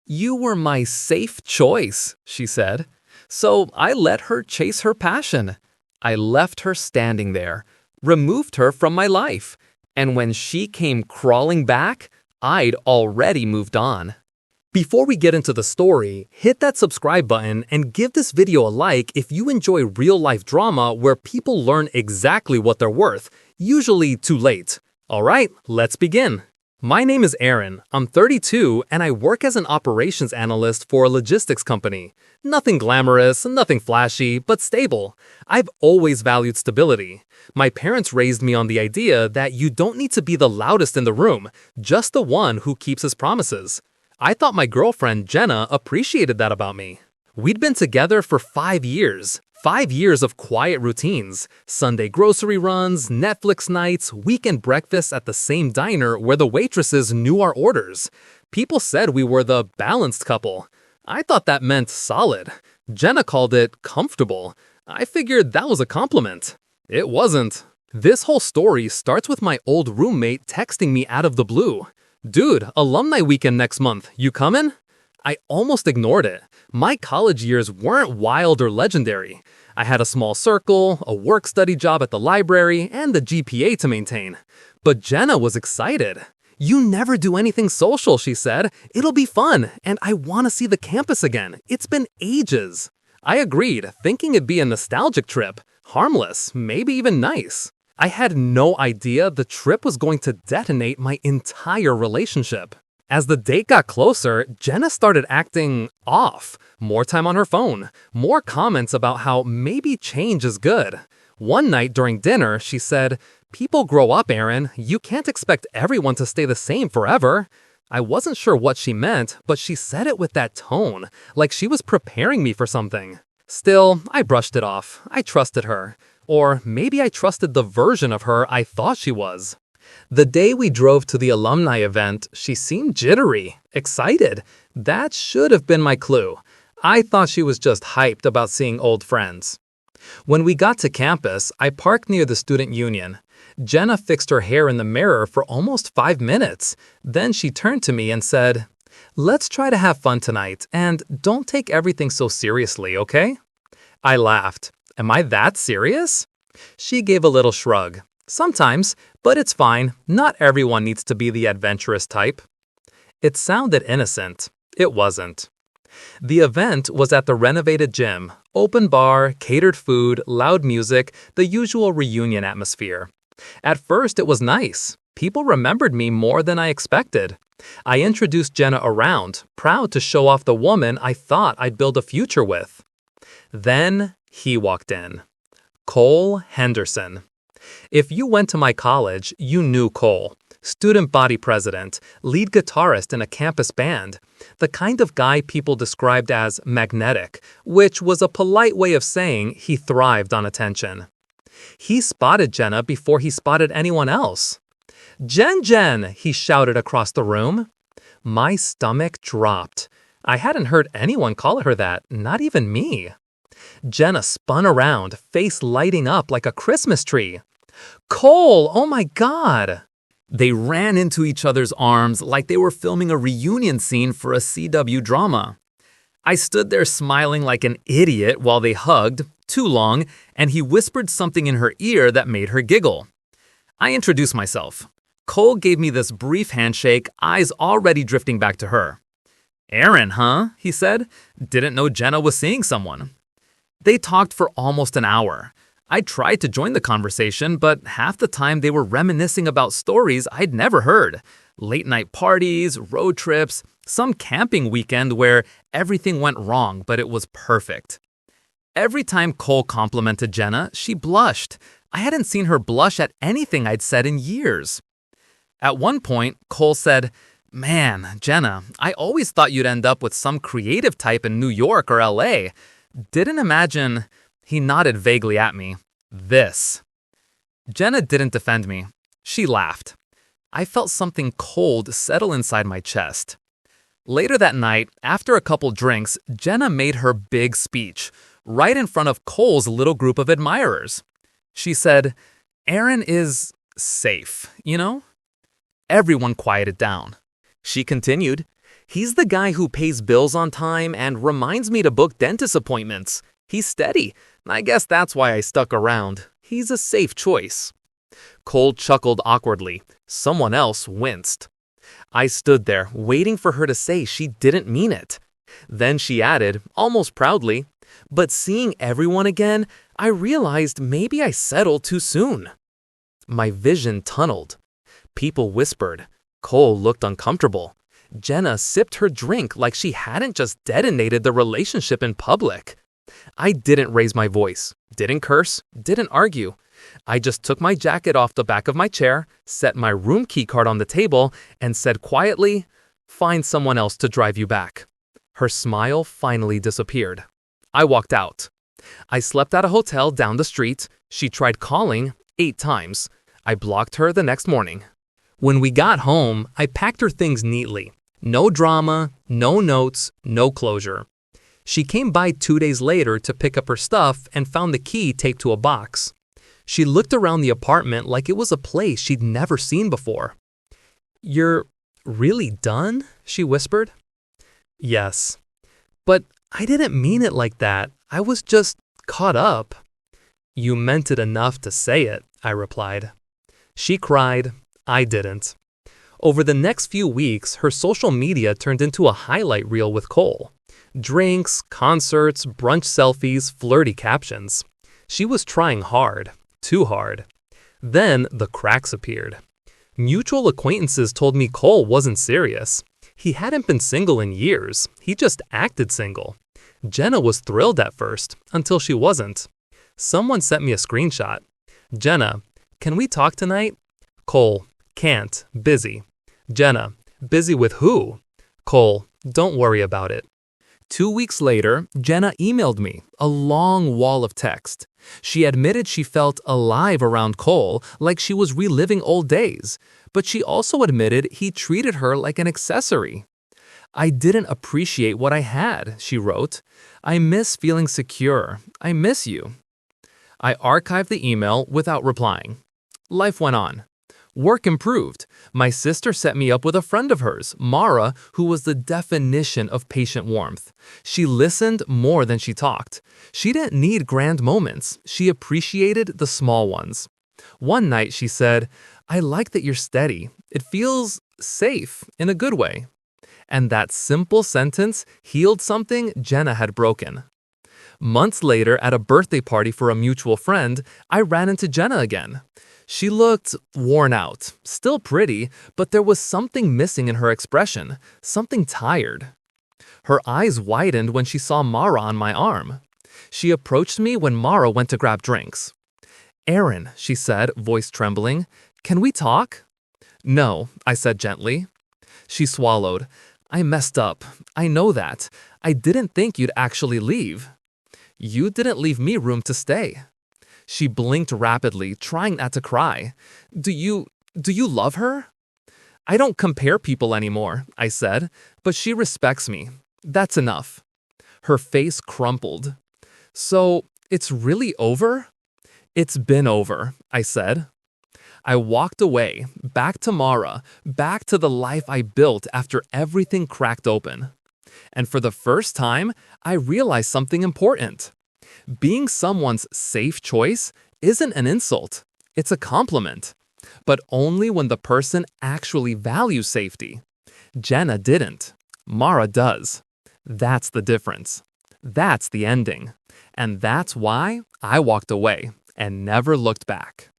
You were my safe choice, she said. So I let her chase her passion. I left her standing there, removed her from my life. And when she came crawling back, I'd already moved on. Before we get into the story, hit that subscribe button and give this video a like if you enjoy real-life drama where people learn exactly what they're worth, usually too late. Alright, let's begin. My name is Aaron, I'm 32, and I work as an operations analyst for a logistics company. Nothing glamorous, nothing flashy, but stable. I've always valued stability. My parents raised me on the idea that you don't need to be the loudest in the room, just the one who keeps his promises. I thought my girlfriend, Jenna, appreciated that about me. We'd been together for 5 years. 5 years of quiet routines, Sunday grocery runs, Netflix nights, weekend breakfasts at the same diner where the waitresses knew our orders. People said we were the balanced couple. I thought that meant solid. Jenna called it comfortable. I figured that was a compliment. It wasn't. This whole story starts with my old roommate texting me out of the blue. Dude, alumni weekend next month, you coming? I almost ignored it. My college years weren't wild or legendary. I had a small circle, a work-study job at the library, and the GPA to maintain. But Jenna was excited. You never do anything social, she said. It'll be fun, and I want to see the campus again. It's been ages. I agreed, thinking it'd be a nostalgic trip. Harmless, maybe even nice. I had no idea the trip was going to detonate my entire relationship. As the date got closer, Jenna started acting off. More time on her phone. More comments about how maybe change is good. One night during dinner, she said, "People grow up, Aaron. You can't expect everyone to stay the same forever." I wasn't sure what she meant, but she said it with that tone, like she was preparing me for something. Still, I brushed it off. I trusted her. Or maybe I trusted the version of her I thought she was. The day we drove to the alumni event, she seemed jittery, excited. That should have been my clue. I thought she was just hyped about seeing old friends. When we got to campus, I parked near the student union. Jenna fixed her hair in the mirror for almost 5 minutes. Then she turned to me and said, "Let's try to have fun tonight, and don't take everything so seriously, okay?" I laughed. Am I that serious? She gave a little shrug. Sometimes, but it's fine. Not everyone needs to be the adventurous type. It sounded innocent. It wasn't. The event was at the renovated gym. Open bar, catered food, loud music, the usual reunion atmosphere. At first, it was nice. People remembered me more than I expected. I introduced Jenna around, proud to show off the woman I thought I'd build a future with. Then he walked in. Cole Henderson. If you went to my college, you knew Cole. Student body president, lead guitarist in a campus band. The kind of guy people described as magnetic, which was a polite way of saying he thrived on attention. He spotted Jenna before he spotted anyone else. "Jen," he shouted across the room. My stomach dropped. I hadn't heard anyone call her that, not even me. Jenna spun around, face lighting up like a Christmas tree. "Cole, oh my God!" They ran into each other's arms like they were filming a reunion scene for a CW drama. I stood there smiling like an idiot while they hugged, too long, and he whispered something in her ear that made her giggle. I introduced myself. Cole gave me this brief handshake, eyes already drifting back to her. "Aaron, huh?" he said. "Didn't know Jenna was seeing someone." They talked for almost an hour. I tried to join the conversation, but half the time they were reminiscing about stories I'd never heard. Late-night parties, road trips, some camping weekend where everything went wrong, but it was perfect. Every time Cole complimented Jenna, she blushed. I hadn't seen her blush at anything I'd said in years. At one point, Cole said, "Man, Jenna, I always thought you'd end up with some creative type in New York or LA. Didn't imagine..." He nodded vaguely at me. "This." Jenna didn't defend me. She laughed. I felt something cold settle inside my chest. Later that night, after a couple drinks, Jenna made her big speech, right in front of Cole's little group of admirers. She said, "Aaron is safe, you know?" Everyone quieted down. She continued, He's the guy who pays bills on time and reminds me to book dentist appointments. He's steady. I guess that's why I stuck around. He's a safe choice." Cole chuckled awkwardly. Someone else winced. I stood there, waiting for her to say she didn't mean it. Then she added, almost proudly, "But seeing everyone again, I realized maybe I settled too soon." My vision tunneled. People whispered. Cole looked uncomfortable. Jenna sipped her drink like she hadn't just detonated the relationship in public. I didn't raise my voice, didn't curse, didn't argue. I just took my jacket off the back of my chair, set my room key card on the table, and said quietly, "Find someone else to drive you back." Her smile finally disappeared. I walked out. I slept at a hotel down the street. She tried calling 8 times. I blocked her the next morning. When we got home, I packed her things neatly. No drama, no notes, no closure. She came by 2 days later to pick up her stuff and found the key taped to a box. She looked around the apartment like it was a place she'd never seen before. "You're really done?" she whispered. "Yes. But I didn't mean it like that. I was just caught up." "You meant it enough to say it," I replied. She cried. I didn't. Over the next few weeks, her social media turned into a highlight reel with Cole. Drinks, concerts, brunch selfies, flirty captions. She was trying hard. Too hard. Then the cracks appeared. Mutual acquaintances told me Cole wasn't serious. He hadn't been single in years. He just acted single. Jenna was thrilled at first, until she wasn't. Someone sent me a screenshot. "Jenna, can we talk tonight?" Cole, "Can't. Busy." Jenna, "Busy with who?" Cole, "Don't worry about it." 2 weeks later, Jenna emailed me, a long wall of text. She admitted she felt alive around Cole, like she was reliving old days, but she also admitted he treated her like an accessory. "I didn't appreciate what I had," she wrote. "I miss feeling secure. I miss you." I archived the email without replying. Life went on. Work improved. My sister set me up with a friend of hers, Mara, who was the definition of patient warmth. She listened more than she talked. She didn't need grand moments. She appreciated the small ones. One night she said, "I like that you're steady. It feels safe in a good way." And that simple sentence healed something Jenna had broken. Months later, at a birthday party for a mutual friend, I ran into Jenna again. She looked worn out, still pretty, but there was something missing in her expression, something tired. Her eyes widened when she saw Mara on my arm. She approached me when Mara went to grab drinks. "Aaron," she said, voice trembling, "can we talk?" "No," I said gently. She swallowed. "I messed up. I know that. I didn't think you'd actually leave." "You didn't leave me room to stay." She blinked rapidly, trying not to cry. Do you love her?" "I don't compare people anymore," I said, "but she respects me. That's enough." Her face crumpled. "So, it's really over?" "It's been over," I said. I walked away, back to Mara, back to the life I built after everything cracked open. And for the first time, I realized something important. Being someone's safe choice isn't an insult. It's a compliment. But only when the person actually values safety. Jenna didn't. Mara does. That's the difference. That's the ending. And that's why I walked away and never looked back.